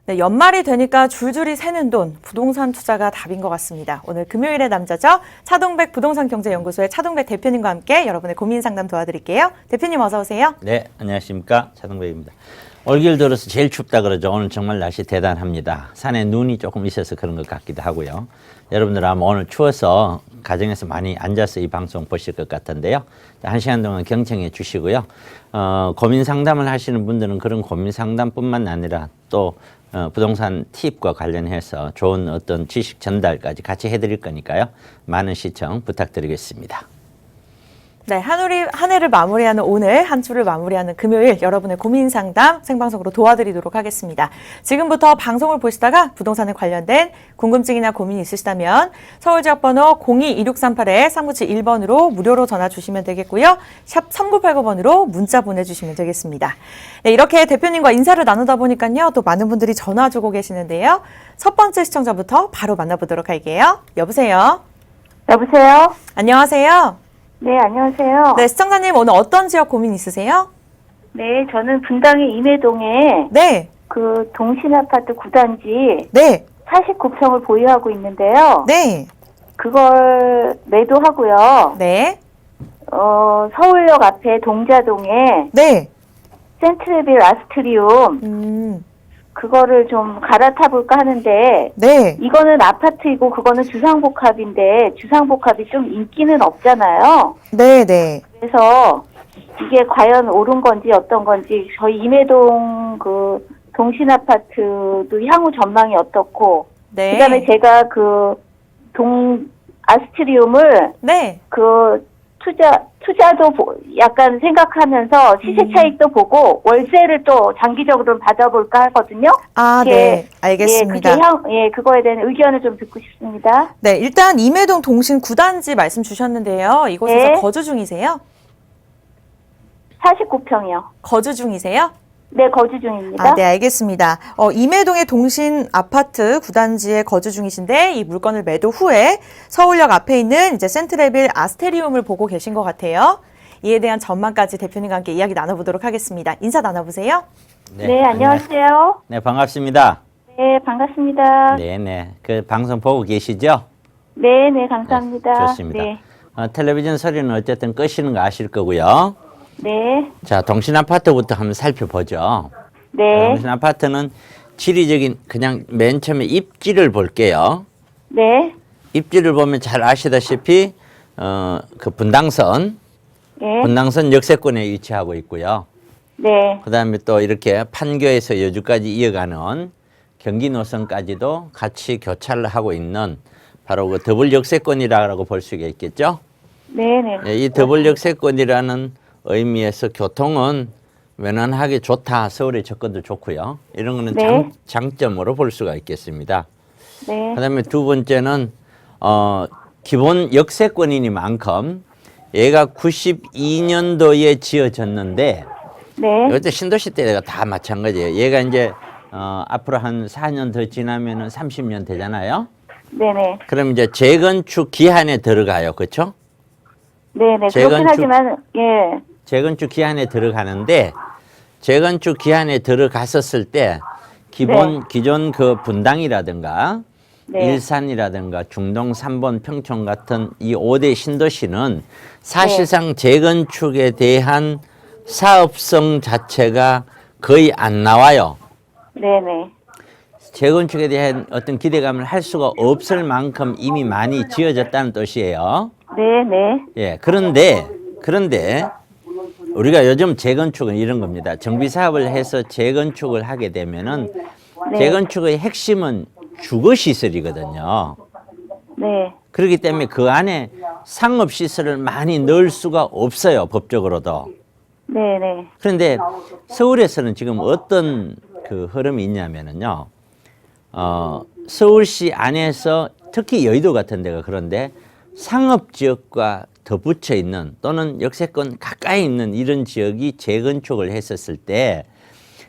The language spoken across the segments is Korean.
네, 연말이 되니까 줄줄이 새는 돈, 부동산 투자가 답인 것 같습니다. 오늘 금요일의 남자죠. 차동백 부동산경제연구소의 차동백 대표님과 함께 여러분의 고민 상담 도와드릴게요. 대표님 어서 오세요. 네, 안녕하십니까. 차동백입니다. 올겨울 들어서 제일 춥다 그러죠. 오늘 정말 날씨 대단합니다. 산에 눈이 조금 있어서 그런 것 같기도 하고요. 여러분들 아마 오늘 추워서 가정에서 많이 앉아서 이 방송 보실 것 같은데요. 1시간 동안 경청해 주시고요. 고민 상담을 하시는 분들은 그런 고민 상담뿐만 아니라 또 부동산 팁과 관련해서 좋은 어떤 지식 전달까지 같이 해드릴 거니까요. 많은 시청 부탁드리겠습니다. 네, 한 해를 마무리하는 오늘, 한 주를 마무리하는 금요일 여러분의 고민 상담 생방송으로 도와드리도록 하겠습니다. 지금부터 방송을 보시다가 부동산에 관련된 궁금증이나 고민이 있으시다면 서울지역번호 02-2638-3971번으로 무료로 전화 주시면 되겠고요. 샵 3989번으로 문자 보내주시면 되겠습니다. 네, 이렇게 대표님과 인사를 나누다 보니까요. 또 많은 분들이 전화 주고 계시는데요. 첫 번째 시청자부터 바로 만나보도록 할게요. 여보세요? 여보세요? 안녕하세요? 네, 안녕하세요. 네, 시청자님 오늘 어떤 지역 고민 있으세요? 네, 저는 분당의 임해동에 네, 그 동신아파트 9단지 네, 49평을 보유하고 있는데요. 네, 그걸 매도하고요. 네, 서울역 앞에 동자동에 네. 센트레빌 아스트리움 그거를 좀 갈아타 볼까 하는데 네. 이거는 아파트이고 그거는 주상복합인데 주상복합이 좀 인기는 없잖아요. 네, 네. 그래서 이게 과연 옳은 건지 어떤 건지 저희 임해동 그 동신아파트도 향후 전망이 어떻고 네. 그다음에 제가 그 동 아스트리움을 네. 그 투자도 약간 생각하면서 시세 차익도 보고 월세를 또 장기적으로 받아볼까 하거든요. 아, 그게, 네. 알겠습니다. 그거에 대한 의견을 좀 듣고 싶습니다. 네, 일단 임해동 동신 9단지 말씀 주셨는데요. 이곳에서 네. 거주 중이세요? 49평이요. 거주 중이세요? 네, 거주 중입니다. 아, 네, 알겠습니다. 임해동의 동신 아파트 9단지에 거주 중이신데 이 물건을 매도 후에 서울역 앞에 있는 이제 센트레빌 아스테리움을 보고 계신 것 같아요. 이에 대한 전망까지 대표님과 함께 이야기 나눠보도록 하겠습니다. 인사 나눠보세요. 네, 안녕하세요. 네, 반갑습니다. 네, 반갑습니다. 네, 네. 그 방송 보고 계시죠? 네, 네, 감사합니다. 네, 좋습니다. 네, 텔레비전 소리는 어쨌든 끄시는 거 아실 거고요. 네, 자, 동신 아파트부터 한번 살펴보죠. 네, 동신 아파트는 지리적인 그냥 맨 처음에 입지를 볼게요. 네, 입지를 보면 잘 아시다시피 그 분당선 역세권에 위치하고 있고요. 네, 그다음에 또 이렇게 판교에서 여주까지 이어가는 경기 노선까지도 같이 교차를 하고 있는 바로 그 더블 역세권이라고 볼 수가 있겠죠. 네, 네. 네, 이 더블 역세권이라는 의미에서 교통은 원활하게 좋다. 서울의 접근도 좋고요. 이런 거는 네. 장점으로 볼 수가 있겠습니다. 네, 그다음에 두 번째는 기본 역세권이니만큼 얘가 92년도에 지어졌는데 네, 이것도 신도시 때가 다 마찬가지예요. 얘가 이제 앞으로 한 4년 더 지나면은 30년 되잖아요. 네, 네, 그럼 이제 재건축 기한에 들어가요. 그렇죠? 네, 네. 그렇긴 하지만 예, 재건축 기한에 들어가는데 재건축 기한에 들어갔었을 때 기존 그 분당이라든가 네. 일산이라든가 중동 3번 평촌 같은 이 5대 신도시는 사실상 재건축에 대한 사업성 자체가 거의 안 나와요. 네, 네, 재건축에 대한 어떤 기대감을 할 수가 없을 만큼 이미 많이 지어졌다는 뜻이에요. 네, 네, 예, 그런데 우리가 요즘 재건축은 이런 겁니다. 정비 사업을 해서 재건축을 하게 되면은 재건축의 핵심은 주거 시설이거든요. 네, 그렇기 때문에 그 안에 상업 시설을 많이 넣을 수가 없어요, 법적으로도. 네, 네, 그런데 서울에서는 지금 어떤 그 흐름이 있냐면은요. 서울시 안에서 특히 여의도 같은 데가 그런데 상업 지역과 덧붙여 있는 또는 역세권 가까이 있는 이런 지역이 재건축을 했었을 때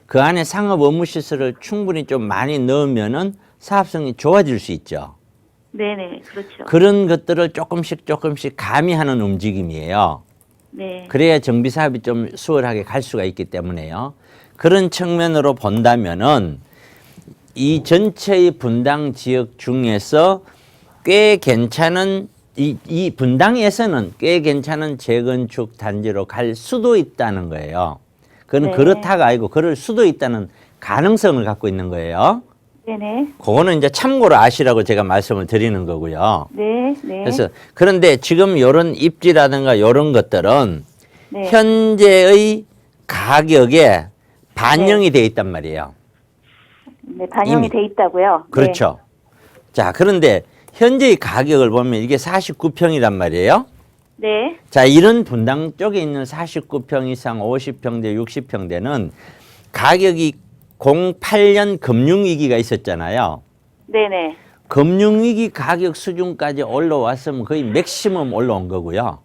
그 안에 상업 업무 시설을 충분히 좀 많이 넣으면은 사업성이 좋아질 수 있죠. 네, 네, 그렇죠. 그런 것들을 조금씩 가미하는 움직임이에요. 네, 그래야 정비 사업이 좀 수월하게 갈 수가 있기 때문에요. 그런 측면으로 본다면은 이 전체의 분당 지역 중에서 꽤 괜찮은 이 분당에서는 꽤 괜찮은 재건축 단지로 갈 수도 있다는 거예요. 그건 네. 그렇다가 아니고 그럴 수도 있다는 가능성을 갖고 있는 거예요. 네네. 그거는 이제 참고로 아시라고 제가 말씀을 드리는 거고요. 네. 네. 그래서 그런데 지금 이런 입지라든가 이런 것들은 네. 현재의 가격에 반영이 돼 있단 말이에요. 네, 반영이 이미. 돼 있다고요. 그렇죠. 자, 그런데 현재의 가격을 보면 이게 49평이란 말이에요. 네. 자, 이런 분당 쪽에 있는 49평 이상 50평대, 60평대는 가격이 08년 금융위기가 있었잖아요. 네네. 금융위기 가격 수준까지 올라왔으면 거의 맥시멈 올라온 거고요.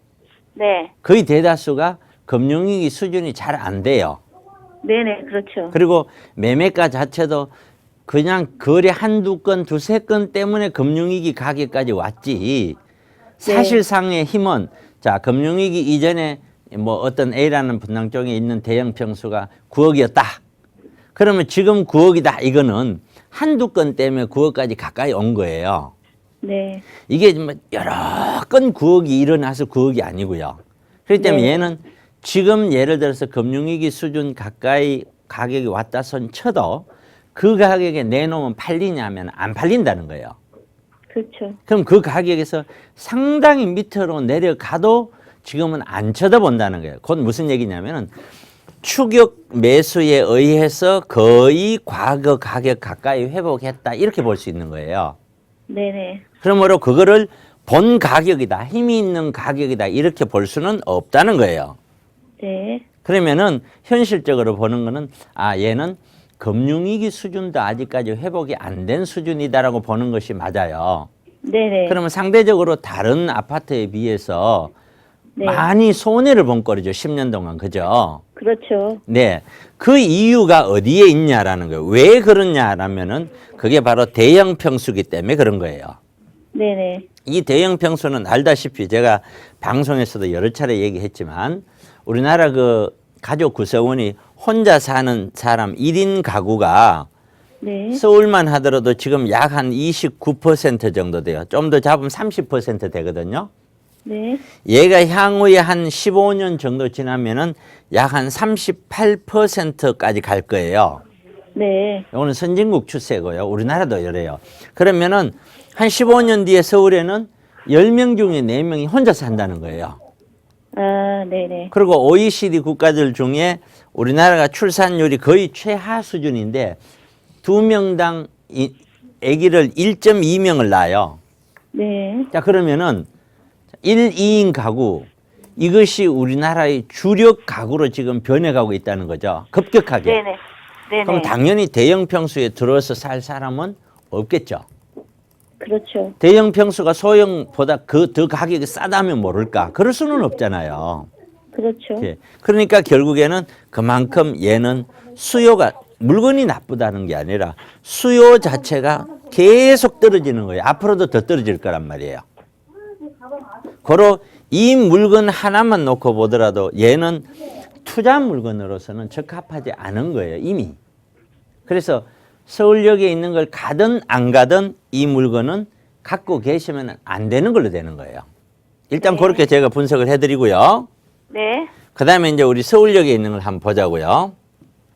네. 거의 대다수가 금융위기 수준이 잘 안 돼요. 네네. 그렇죠. 그리고 매매가 자체도 그냥 거래 한두 건, 두세 건 때문에 금융위기 가격까지 왔지. 사실상의 힘은 자, 금융위기 이전에 뭐 어떤 A라는 분당 쪽에 있는 대형 평수가 9억이었다. 그러면 지금 9억이다. 이거는 한두 건 때문에 9억까지 가까이 온 거예요. 네. 이게 뭐 여러 건 9억이 일어나서 9억이 아니고요. 그렇기 때문에 네. 얘는 지금 예를 들어서 금융위기 수준 가까이 가격이 왔다 손 쳐도 그 가격에 내놓으면 팔리냐면 안 팔린다는 거예요. 그렇죠. 그럼 그 가격에서 상당히 밑으로 내려가도 지금은 안 쳐다본다는 거예요. 그건 무슨 얘기냐면은 추격 매수에 의해서 거의 과거 가격 가까이 회복했다. 이렇게 볼 수 있는 거예요. 네네. 그러므로 그거를 본 가격이다. 힘이 있는 가격이다. 이렇게 볼 수는 없다는 거예요. 네. 그러면은 현실적으로 보는 거는 아, 얘는 금융위기 수준도 아직까지 회복이 안 된 수준이다라고 보는 것이 맞아요. 네네. 그러면 상대적으로 다른 아파트에 비해서 네. 많이 손해를 본 꼴이죠. 10년 동안. 그죠? 그렇죠. 네. 그 이유가 어디에 있냐라는 거예요. 왜 그러냐라면은 그게 바로 대형 평수기 때문에 그런 거예요. 네네. 이 대형 평수는 알다시피 제가 방송에서도 여러 차례 얘기했지만 우리나라 그 가족 구성원이 혼자 사는 사람 1인 가구가 네. 서울만 하더라도 지금 약 한 29% 정도 돼요. 좀 더 잡으면 30% 되거든요. 네. 얘가 향후에 한 15년 정도 지나면은 약 한 38%까지 갈 거예요. 네. 이거는 선진국 추세고요. 우리나라도 이래요. 그러면은 한 15년 뒤에 서울에는 10명 중에 4명이 혼자 산다는 거예요. 아, 네네. 그리고 OECD 국가들 중에 우리나라가 출산율이 거의 최하 수준인데 2명당 아기를 1.2명을 낳아요. 네. 자, 그러면은 1, 2인 가구 이것이 우리나라의 주력 가구로 지금 변해가고 있다는 거죠. 급격하게. 네네. 네네. 그럼 당연히 대형 평수에 들어서 살 사람은 없겠죠. 그렇죠. 대형 평수가 소형보다 더 가격이 싸다면 모를까? 그럴 수는 없잖아요. 그렇죠. 예. 그러니까 결국에는 그만큼 얘는 수요가 물건이 나쁘다는 게 아니라 수요 자체가 계속 떨어지는 거예요. 앞으로도 더 떨어질 거란 말이에요. 고로 이 물건 하나만 놓고 보더라도 얘는 투자 물건으로서는 적합하지 않은 거예요. 이미. 그래서 서울역에 있는 걸 가든 안 가든 이 물건은 갖고 계시면 안 되는 걸로 되는 거예요. 일단 네. 그렇게 제가 분석을 해드리고요. 네. 그 다음에 이제 우리 서울역에 있는 걸 한번 보자고요.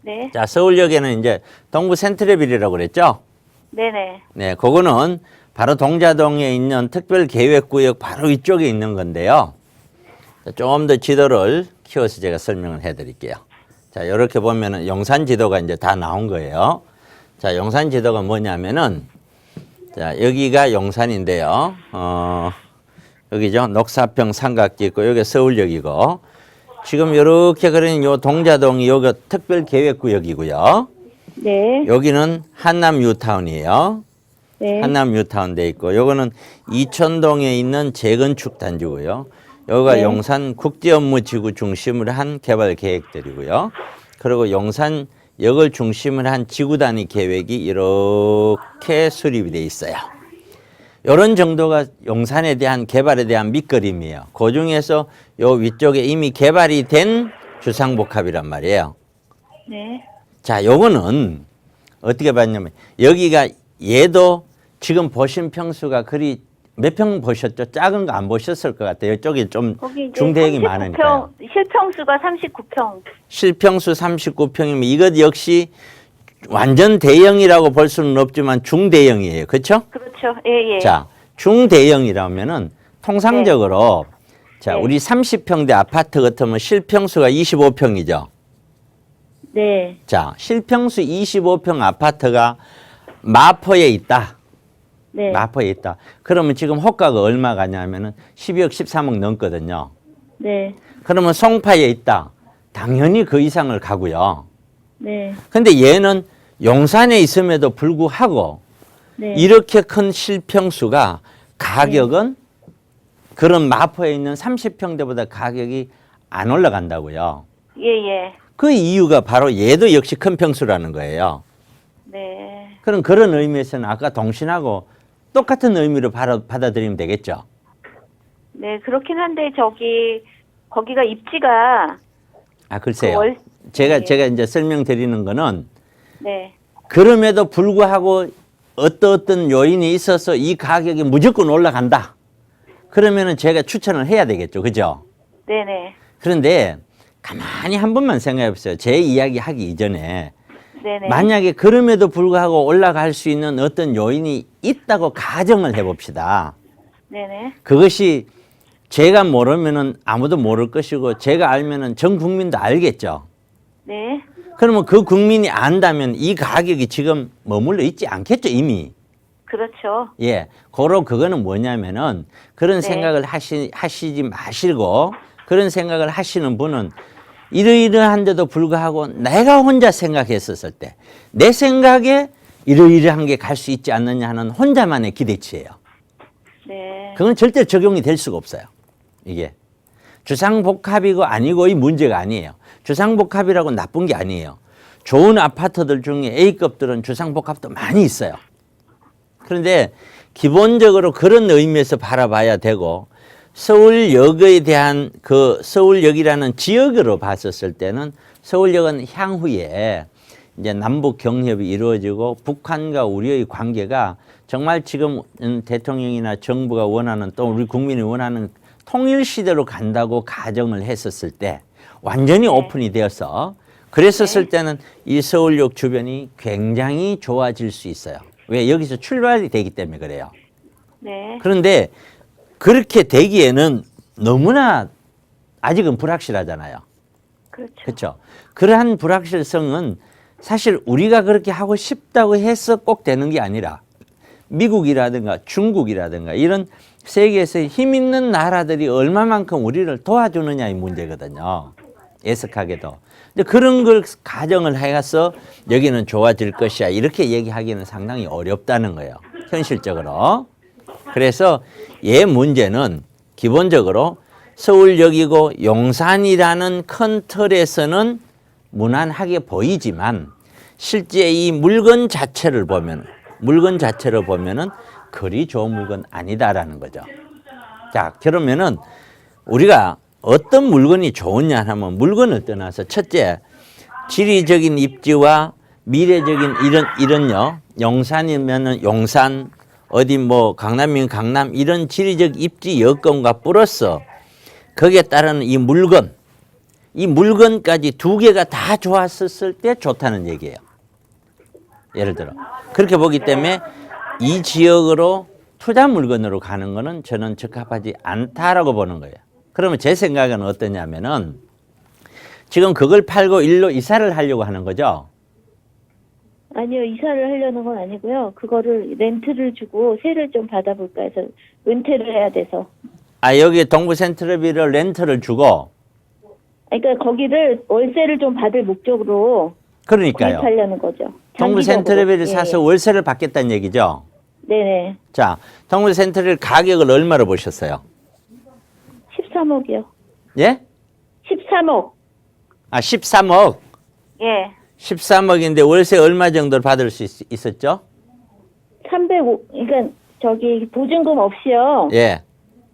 네. 자, 서울역에는 이제 동부 센트럴빌이라고 그랬죠? 네네. 네, 그거는 바로 동자동에 있는 특별계획구역 바로 이쪽에 있는 건데요. 좀 더 지도를 키워서 제가 설명을 해드릴게요. 자, 이렇게 보면은 용산 지도가 이제 다 나온 거예요. 자, 용산 지도가 뭐냐면은 자, 여기가 용산인데요. 여기죠. 녹사평 삼각지 있고 여기 서울역이고 지금 이렇게 그린 요 동자동이 여기 특별계획구역이고요. 네. 여기는 한남 뉴타운이에요. 네. 한남 뉴타운 돼 있고 요거는 이천동에 있는 재건축 단지고요. 여기가 네. 용산 국제업무지구 중심으로 한 개발 계획들이고요. 그리고 용산 역을 중심으로 한 지구 단위 계획이 이렇게 수립이 돼 있어요. 이런 정도가 용산에 대한 개발에 대한 밑그림이에요. 그 중에서 요 위쪽에 이미 개발이 된 주상복합이란 말이에요. 네. 자, 요거는 어떻게 봤냐면 여기가 얘도 지금 보신 평수가 그리 몇 평 보셨죠? 작은 거 안 보셨을 것 같아요. 이쪽이 좀 거기 이제 중대형이 39평, 많으니까요. 실평수가 39평. 실평수 39평이면 이것 역시 완전 대형이라고 볼 수는 없지만 중대형이에요. 그렇죠? 그렇죠. 예, 예. 자, 중대형이라면은 통상적으로 자, 네. 우리 30평대 아파트 같으면 실평수가 25평이죠. 네. 자, 실평수 25평 아파트가 마포에 있다. 네. 마포에 있다. 그러면 지금 호가가 얼마 가냐면은 12억, 13억 넘거든요. 네. 그러면 송파에 있다. 당연히 그 이상을 가고요. 네. 근데 얘는 용산에 있음에도 불구하고 네. 이렇게 큰 실평수가 가격은 그런 마포에 있는 30평대보다 가격이 안 올라간다고요. 예, 예. 그 이유가 바로 얘도 역시 큰 평수라는 거예요. 네. 그럼 그런 의미에서는 아까 동신하고 똑같은 의미로 받아들이면 되겠죠. 네, 그렇긴 한데 거기가 입지가 아, 글쎄요. 그 네. 제가 이제 설명드리는 거는 네. 그럼에도 불구하고 어떤 요인이 있어서 이 가격이 무조건 올라간다. 그러면은 제가 추천을 해야 되겠죠. 그죠? 네네. 그런데 가만히 한 번만 생각해 보세요. 제 이야기 하기 이전에 네네. 만약에 그럼에도 불구하고 올라갈 수 있는 어떤 요인이 있다고 가정을 해봅시다. 네네. 그것이 제가 모르면은 아무도 모를 것이고 제가 알면은 전 국민도 알겠죠. 네. 그러면 그 국민이 안다면 이 가격이 지금 머물러 있지 않겠죠, 이미. 그렇죠. 예. 그거는 뭐냐면은 그런 네. 생각을 하시지 마시고 그런 생각을 하시는 분은 이러이러한데도 불구하고 내가 혼자 생각했었을 때 내 생각에 이러이러한 게 갈 수 있지 않느냐 하는 혼자만의 기대치예요. 네. 그건 절대 적용이 될 수가 없어요. 이게 주상복합이고 아니고 이 문제가 아니에요. 주상복합이라고 나쁜 게 아니에요. 좋은 아파트들 중에 A급들은 주상복합도 많이 있어요. 그런데 기본적으로 그런 의미에서 바라봐야 되고 서울역에 대한 그 서울역이라는 지역으로 봤었을 때는 서울역은 향후에 이제 남북 경협이 이루어지고 북한과 우리의 관계가 정말 지금 대통령이나 정부가 원하는 또 우리 국민이 원하는 통일 시대로 간다고 가정을 했었을 때 완전히 오픈이 되어서 그랬었을 때는 이 서울역 주변이 굉장히 좋아질 수 있어요. 왜? 여기서 출발이 되기 때문에 그래요. 네. 그런데 그렇게 되기에는 너무나 아직은 불확실하잖아요. 그렇죠. 그렇죠. 그러한 불확실성은 사실 우리가 그렇게 하고 싶다고 해서 꼭 되는 게 아니라 미국이라든가 중국이라든가 이런 세계에서 힘 있는 나라들이 얼마만큼 우리를 도와주느냐의 문제거든요. 애석하게도. 근데 그런 걸 가정을 해서 여기는 좋아질 것이야 이렇게 얘기하기는 상당히 어렵다는 거예요. 현실적으로. 그래서 얘 문제는 기본적으로 서울역이고 용산이라는 큰 틀에서는 무난하게 보이지만 실제 이 물건 자체를 보면은 그리 좋은 물건 아니다라는 거죠. 자, 그러면은 우리가 어떤 물건이 좋으냐 하면 물건을 떠나서 첫째, 지리적인 입지와 미래적인 이런요. 용산이면은 용산, 어디 뭐 강남이면 강남 이런 지리적 입지 여건과 플러스 거기에 따르는 이 물건까지 두 개가 다 좋았었을 때 좋다는 얘기예요. 예를 들어 그렇게 보기 때문에 이 지역으로 투자 물건으로 가는 거는 저는 적합하지 않다라고 보는 거예요. 그러면 제 생각은 어떠냐면은 지금 그걸 팔고 일로 이사를 하려고 하는 거죠. 아니요, 이사를 하려는 건 아니고요. 그거를 렌트를 주고 세를 좀 받아볼까 해서 은퇴를 해야 돼서. 아, 여기 동부 센트럴빌을 렌트를 주고 그러니까 거기를 월세를 좀 받을 목적으로 그러니까요. 구입하려는 거죠. 동부 센트럴빌을 예, 사서 예. 월세를 받겠다는 얘기죠. 네네. 자, 동부 센트럴 가격을 얼마로 보셨어요? 13억이요. 예? 13억. 아, 13억. 예. 13억인데 월세 얼마 정도를 받을 수 있었죠? 305, 그러니까 저기 보증금 없이요. 예.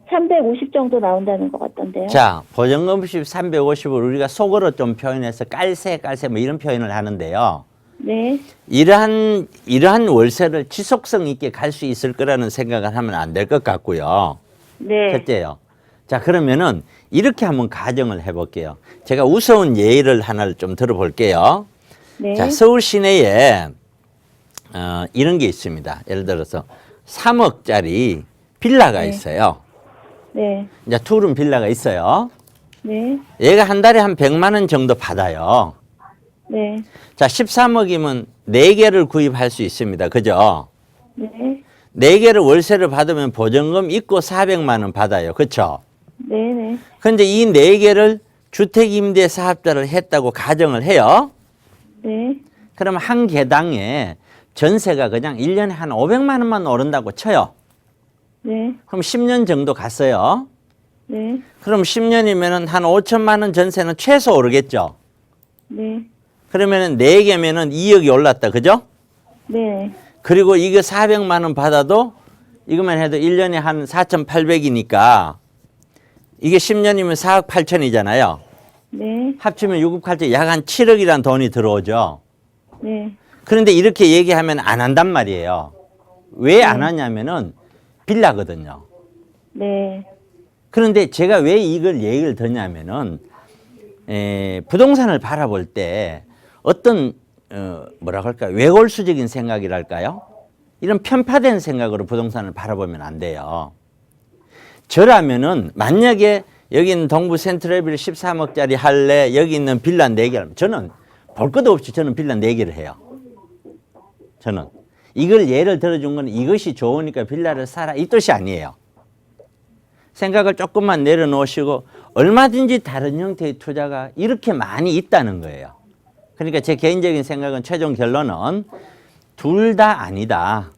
350 정도 나온다는 것 같던데요. 자, 보증금 없이 350을 우리가 속어로 좀 표현해서 깔세 뭐 이런 표현을 하는데요. 네. 이러한 월세를 지속성 있게 갈 수 있을 거라는 생각을 하면 안 될 것 같고요. 네. 첫째요. 자, 그러면은 이렇게 한번 가정을 해볼게요. 제가 우스운 예를 하나를 좀 들어볼게요. 네. 자, 서울 시내에 이런 게 있습니다. 예를 들어서 3억짜리 빌라가 네. 있어요. 네. 이제 투룸 빌라가 있어요. 네. 얘가 한 달에 한 100만 원 정도 받아요. 네. 자, 13억이면 4개를 구입할 수 있습니다. 그죠? 네. 4개를 월세를 받으면 보증금 있고 400만 원 받아요. 그렇죠? 네. 네. 근데 이 4개를 주택임대 사업자를 했다고 가정을 해요. 네. 그러면 한 개당에 전세가 그냥 1년에 한 500만 원만 오른다고 쳐요. 네. 그럼 10년 정도 갔어요. 네. 그럼 10년이면은 한 5천만 원 전세는 최소 오르겠죠. 네. 그러면은 4개면은 2억이 올랐다. 그죠? 네. 그리고 이거 400만 원 받아도 이것만 해도 1년에 한 4,800이니까 이게 10년이면 4억 8천이잖아요. 네. 합치면 6억 8천 약 한 7억이란 돈이 들어오죠. 네. 그런데 이렇게 얘기하면 안 한단 말이에요. 왜 안 하냐면은 빌라거든요. 네. 그런데 제가 왜 이걸 얘기를 드냐면은 부동산을 바라볼 때 어떤 뭐라고 할까요? 외골수적인 생각이랄까요? 이런 편파된 생각으로 부동산을 바라보면 안 돼요. 저라면은 만약에 여기 있는 동부 센트럴빌 13억짜리 할래, 여기 있는 빌라 4개 하면 저는 볼 것도 없이 저는 빌라 4개를 해요. 저는 이걸 예를 들어준 건 이것이 좋으니까 빌라를 사라 이 뜻이 아니에요. 생각을 조금만 내려놓으시고 얼마든지 다른 형태의 투자가 이렇게 많이 있다는 거예요. 그러니까 제 개인적인 생각은 최종 결론은 둘 다 아니다.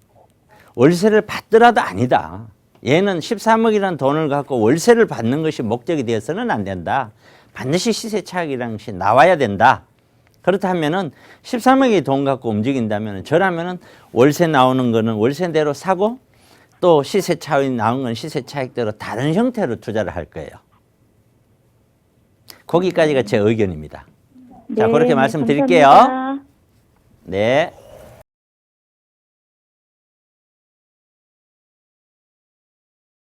월세를 받더라도 아니다. 얘는 13억이라는 돈을 갖고 월세를 받는 것이 목적이 되어서는 안 된다. 반드시 시세 차익이라는 것이 나와야 된다. 그렇다면은 13억의 돈 갖고 움직인다면 저라면은 월세 나오는 거는 월세대로 사고 또 시세 차익 나온 건 시세 차익대로 다른 형태로 투자를 할 거예요. 거기까지가 제 의견입니다. 자, 네. 그렇게 네, 말씀드릴게요. 감사합니다. 네.